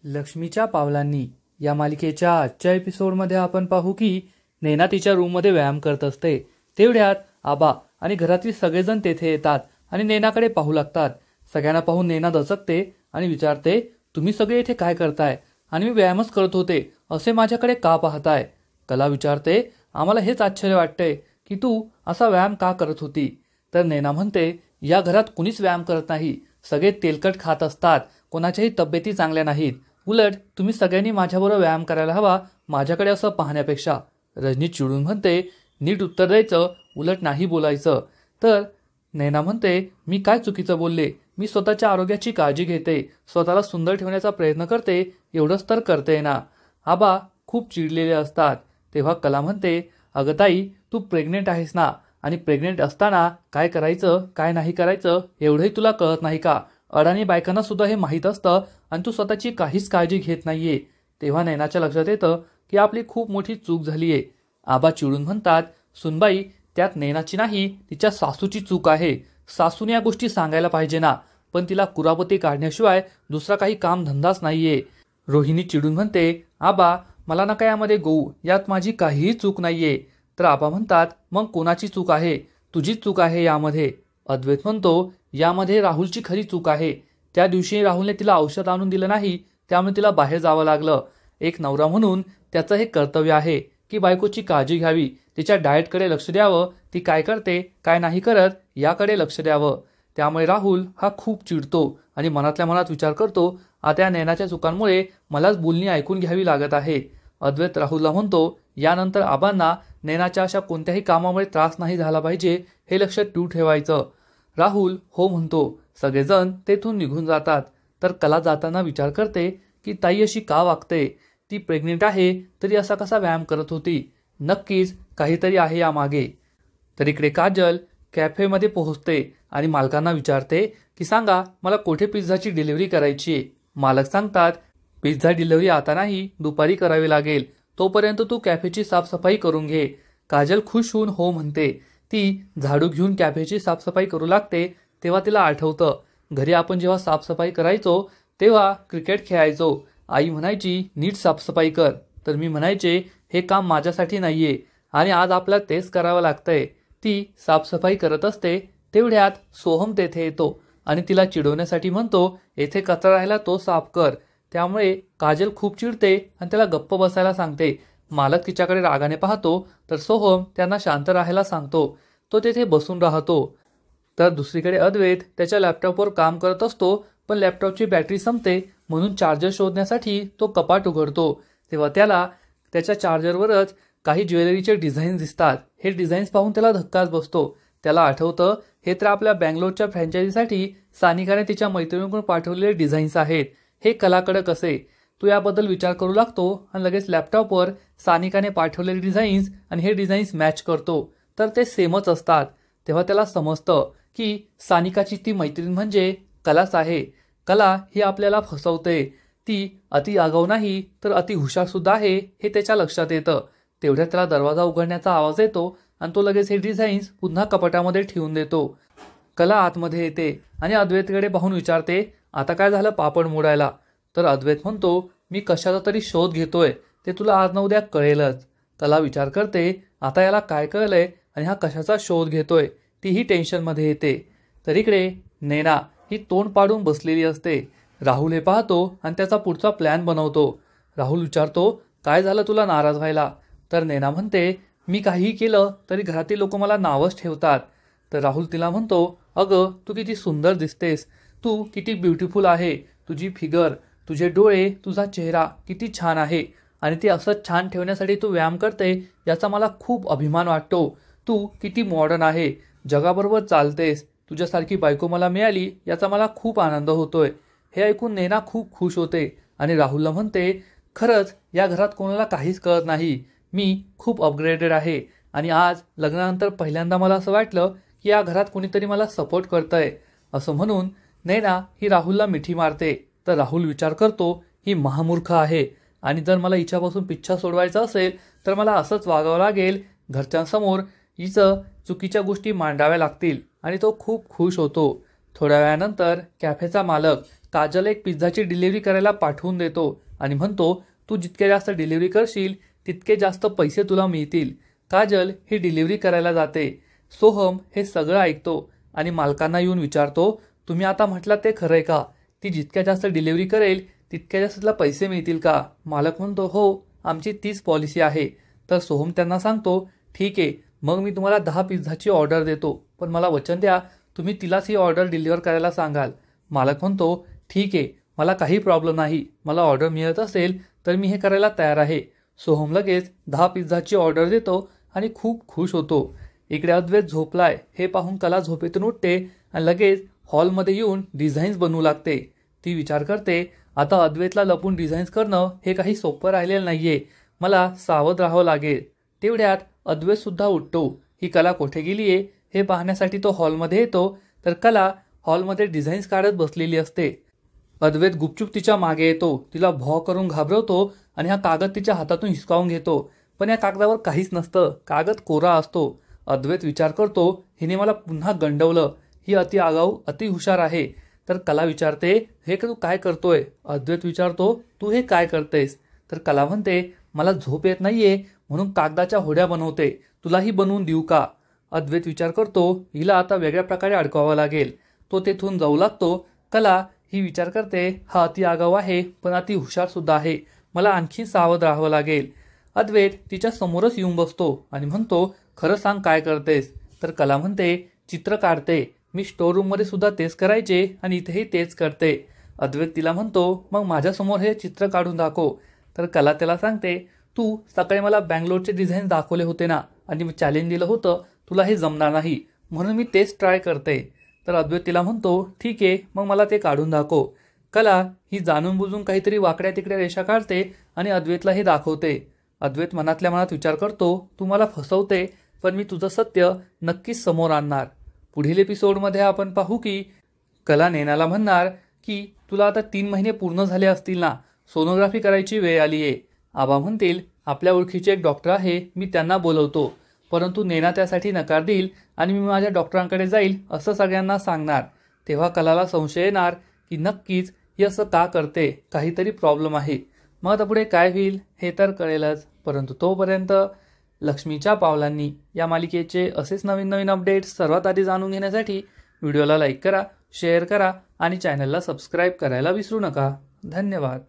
लक्ष्मीच्या पावलांनी या मालिकेच्या आजच्या एपिसोडमध्ये आपण पाहू की नैना तिच्या रूममध्ये व्यायाम करत असते. तेवढ्यात आबा आणि घरातील सगळेजण तेथे येतात आणि नैनाकडे पाहू लागतात. सगळ्यांना पाहून नैना दचकते आणि विचारते, तुम्ही सगळे इथे काय करताय? आणि मी व्यायामच करत होते, असे माझ्याकडे का पाहताय? कला विचारते, आम्हाला हेच आश्चर्य वाटतंय की तू असा व्यायाम का करत होती? तर नैना म्हणते, या घरात कुणीच व्यायाम करत नाही, सगळे तेलकट खात असतात, कोणाच्याही तब्येती चांगल्या नाहीत. उलट तुम्ही सगळ्यांनी माझ्याबरोबर व्यायाम करायला हवा, माझ्याकडे असं पाहण्यापेक्षा. रजनी चिडून म्हणते, नीट उत्तर द्यायचं, उलट नाही बोलायचं. तर नैना म्हणते, मी काय चुकीचं बोलले? मी स्वतःच्या आरोग्याची काळजी घेते, स्वतःला सुंदर ठेवण्याचा प्रयत्न करते, एवढंच तर करते ना. आबा खूप चिडलेले असतात. तेव्हा कला म्हणते, अगं ताई, तू प्रेग्नेंट आहेस ना, आणि प्रेग्नेंट असताना काय करायचं काय नाही करायचं एवढंही तुला कळत नाही का? अडाणी बायकांना सुद्धा हे माहीत असतं आणि तू स्वतःची काहीच काळजी घेत नाहीये. तेव्हा नैनाच्या लक्षात येतं की आपली खूप मोठी चूक झालीये. आबा चिडून म्हणतात, सुनबाई, त्यात नैनाची नाही, तिच्या सासूची चूक आहे. सासूने या गोष्टी सांगायला पाहिजे ना, पण तिला कुरापती काढण्याशिवाय दुसरा काही काम धंदाच नाहीये. रोहिणी चिडून म्हणते, आबा, मला नका यामध्ये गोऊ, यात माझी काहीही चूक नाहीये. तर आबा म्हणतात, मग कोणाची चूक आहे? तुझीच चूक आहे यामध्ये. अद्वैत म्हणतो, यामध्ये राहुलची खरी चूक आहे. त्या दिवशी राहुलने तिला औषध आणून दिलं नाही, त्यामुळे तिला बाहेर जावं लागलं. एक नवरा म्हणून त्याचं हे कर्तव्य आहे की बायकोची काळजी घ्यावी, तिच्या डाएटकडे लक्ष द्यावं, ती काय करते काय नाही करत याकडे लक्ष द्यावं. त्यामुळे राहुल हा खूप चिडतो आणि मनातल्या मनात विचार करतो, आता या नैनाच्या चुकांमुळे मलाच बोलणी ऐकून घ्यावी लागत आहे. अद्वैत राहुलला म्हणतो, यानंतर आबांना नैनाच्या अशा कोणत्याही कामामुळे त्रास नाही झाला पाहिजे, हे लक्षात तू ठेवायचं. राहुल हो म्हणतो. सगळेजण तेथून निघून जातात. तर कला जाताना विचार करते की ताई अशी का वागते? ती प्रेग्नेंट आहे तरी असा कसा व्यायाम करत होती? नक्कीच काहीतरी आहे यामागे. तर इकडे काजल कॅफेमध्ये पोहोचते आणि मालकांना विचारते की सांगा, मला कोठे पिझ्झाची डिलिव्हरी करायची आहे? मालक सांगतात, पिझ्झा डिलिव्हरी आता नाही, दुपारी करावी लागेल, तोपर्यंत तू कॅफेची साफसफाई करून घे. काजल खुश होऊन हो म्हणते. ती झाडू घेऊन कॅफेची साफसफाई करू लागते. तेव्हा तिला आठवतं, घरी आपण जेव्हा साफसफाई करायचो तेव्हा क्रिकेट खेळायचो. आई म्हणायची, नीट साफसफाई कर, तर मी म्हणायचे, हे काम माझ्यासाठी नाहीये आणि आज आपल्याला तेच करावं लागतंय. ती साफसफाई करत असते. तेवढ्यात सोहम तेथे येतो आणि तिला चिडवण्यासाठी म्हणतो, येथे कचरा राहिला तो साफ कर. त्यामुळे काजल खूप चिडते आणि त्याला गप्प बसायला सांगते. मालक तिच्याकडे रागाने पाहतो तर सोहम त्यांना शांत राहायला सांगतो. तो तेथे बसून राहतो. तर दुसरीकडे अद्वैत त्याच्या लॅपटॉपवर काम करत असतो, पण लॅपटॉपची बॅटरी संपते म्हणून चार्जर शोधण्यासाठी तो कपाट उघडतो. तेव्हा त्याला त्याच्या चार्जरवरच काही ज्वेलरीचे डिझाईन्स दिसतात. हे डिझाईन्स पाहून त्याला धक्काच बसतो. त्याला आठवतं, हे तर आपल्या बँगलोरच्या फ्रँचायझीसाठी सानिकाने तिच्या मैत्रिणीकडून पाठवलेले डिझाईन्स आहेत. हे कलाकडे कसे? तो याबद्दल विचार करू लागतो आणि लगेच लॅपटॉपवर सानिकाने पाठवलेले डिझाईन्स आणि हे डिझाईन्स मॅच करतो. तर ते सेमच असतात. तेव्हा त्याला समजतं की सानिकाची ती मैत्रीण म्हणजे कलाच आहे. कला ही आपल्याला फसवते. ती अति आगाऊ नाही तर अति हुशार सुद्धा आहे, हे त्याच्या लक्षात येतं. तेवढ्यात त्याला दरवाजा उघडण्याचा आवाज येतो आणि तो लगेच हे डिझाईन्स पुन्हा कपाटामध्ये ठेवून देतो. कला आतमध्ये येते आणि अद्वैतकडे पाहून विचारते, आता काय झालं पापड मोडायला? तर अद्वैत म्हणतो, मी कशाचा तरी शोध घेतोय, ते तुला आज ना उद्या कळेलच. कला विचार करते, आता याला काय कळलंय आणि हा कशाचा शोध घेतोय? तीही टेन्शनमध्ये येते. तर इकडे नैना ही तोंड पाडून बसलेली असते. राहुल हे पाहतो आणि त्याचा पुढचा प्लॅन बनवतो. राहुल विचारतो, काय झालं तुला नाराज व्हायला? तर नैना म्हणते, मी काहीही केलं तरी घरातील लोक मला नावच ठेवतात. तर राहुल तिला म्हणतो, अगं तू किती सुंदर दिसतेस, तू किती ब्युटिफुल आहे, तुझी फिगर, तुझे डोळे, तुझा चेहरा किती छान आहे आणि ते असंच छान ठेवण्यासाठी तू व्यायाम करते, याचा मला खूप अभिमान वाटतो. तू किती मॉडर्न आहे, जगाबरोबर चालतेस, तुझ्यासारखी बायको मला मिळाली याचा मला खूप आनंद होतोय. हे ऐकून नैना खूप खुश होते आणि राहुलला म्हणते, खरंच या घरात कोणाला काहीच कळत नाही, मी खूप अपग्रेडेड आहे आणि आज लग्नानंतर पहिल्यांदा मला असं वाटलं की या घरात कोणीतरी मला सपोर्ट करतंय. असं म्हणून नैना ही राहुलला मिठी मारते. तर राहुल विचार करतो, ही महामूर्ख आहे आणि जर मला हिच्यापासून पिच्छा सोडवायचा असेल तर मला असंच वागावं लागेल, घरच्यांसमोर हिचं चुकीच्या गोष्टी मांडाव्या लागतील. आणि तो खूप खुश होतो. थोड्या वेळानंतर कॅफेचा मालक काजल एक पिझ्झाची डिलिव्हरी करायला पाठवून देतो आणि म्हणतो तू जितके जास्त डिलिव्हरी करशील तितके जास्त पैसे तुला मिळतील. काजल ही डिलिव्हरी करायला जाते. सोहम हे सगळं ऐकतो आणि मालकांना येऊन विचारतो तुम्ही आता म्हटलं ते खरंय का? ती जितक्या जास्त डिलिव्हरी करेल तितक्या जास्त तिला पैसे मिळतील का? मालक म्हणतो हो, आमची तीच पॉलिसी आहे. तर सोहम त्यांना सांगतो ठीक आहे, मग मी तुम्हाला 10 पिझ्झाची ऑर्डर देतो, पण मला वचन द्या तुम्ही तिलाच ही ऑर्डर डिलिव्हर करायला सांगाल. मालक म्हणतो ठीक आहे, मला काही प्रॉब्लेम नाही, मला ऑर्डर मिळत असेल तर मी हे करायला तयार आहे. सोहम लगेच 10 पिझ्झाची ऑर्डर देतो आणि खूप खुश होतो. इकडे अद्वैत झोपलाय हे पाहून कला झोपेतून उठते आणि लगेच हॉलमध्ये येऊन डिझाईन्स बनवू लागते. ती विचार करते आता अद्वैतला लपून डिझाईन्स करणं हे काही सोपं राहिलेलं नाहीये, मला सावध राहावं लागेल. तेवढ्यात अद्वैत सुद्धा उठतो. ही कला कुठे गेलीये हे पाहण्यासाठी तो हॉलमध्ये येतो तर कला हॉलमध्ये डिझाईन्स काढत बसलेली असते. अद्वैत गुपचूप तिच्या मागे येतो, तिला भॉ करून घाबरवतो आणि हा कागद तिच्या हातातून हिसकावून घेतो. पण या कागदावर काहीच नसतं, कागद कोरा असतो. अद्वैत विचार करतो हिने मला पुन्हा गंडवलं, ही अति आगाऊ अति हुशार आहे. तर कला विचारते हे तू काय करतोय? अद्वैत विचारतो तू हे काय करतेस? तर कला म्हणते मला झोप येत नाहीये म्हणून कागदाच्या होड्या बनवते, तुलाही बनवून देऊ का? अद्वैत विचार करतो हिला आता वेगळ्या प्रकारे अडकवावं लागेल. तो तेथून जाऊ लागतो. कला ही विचार करते हा अति आगाऊ आहे पण अति हुशार सुद्धा आहे, मला आणखी सावध राहावं लागेल. अद्वैत तिच्या समोरच येऊन बसतो आणि म्हणतो खरं सांग काय करतेस? तर कला म्हणते चित्र काढते, मी स्टोर रूम मध्ये सुद्धा तेच करायचे आणि इथेही तेच करते. अद्वैत तिला म्हणतो मग माझ्यासमोर हे चित्र काढून दाखव. तर कला त्याला सांगते तू सकाळी मला बँगलोरचे डिझाईन दाखवले होते ना आणि मी चॅलेंज दिलं होतं तुला हे जमणार नाही म्हणून मी तेच ट्राय करते. तर अद्वैत तिला म्हणतो ठीक आहे, मग मला ते काढून दाखव. कला ही जाणून बुजून काहीतरी वाकड्या तिकड्या रेषा काढते आणि अद्वैतला हे दाखवते. अद्वैत मनातल्या मनात विचार करतो तू मला फसवते पण मी तुझं सत्य नक्कीच समोर आणणार. पुढील एपिसोडमध्ये आपण पाहू की कला नैनाला म्हणणार की तुला आता 3 महिने पूर्ण झाले असतील ना, सोनोग्राफी करायची वेळ आली आहे. आबा म्हणतील आपल्या ओळखीचे एक डॉक्टर आहे, मी त्यांना बोलवतो. परंतु नैना त्यासाठी नकार देईल आणि मी माझ्या डॉक्टरांकडे जाईल असं सगळ्यांना सांगणार. तेव्हा कलाला संशय येणार की नक्कीच ही असं का करते, काहीतरी प्रॉब्लेम आहे. मग आता पुढे काय होईल हे तर कळेलच. परंतु तोपर्यंत लक्ष्मीच्या पावलांनी या मालिकेचे असेच नवीन नवीन अपडेट्स सर्वात आधी जाणून घेण्यासाठी व्हिडिओला लाईक करा, शेअर करा आणि चॅनलला सबस्क्राईब करायला विसरू नका. धन्यवाद.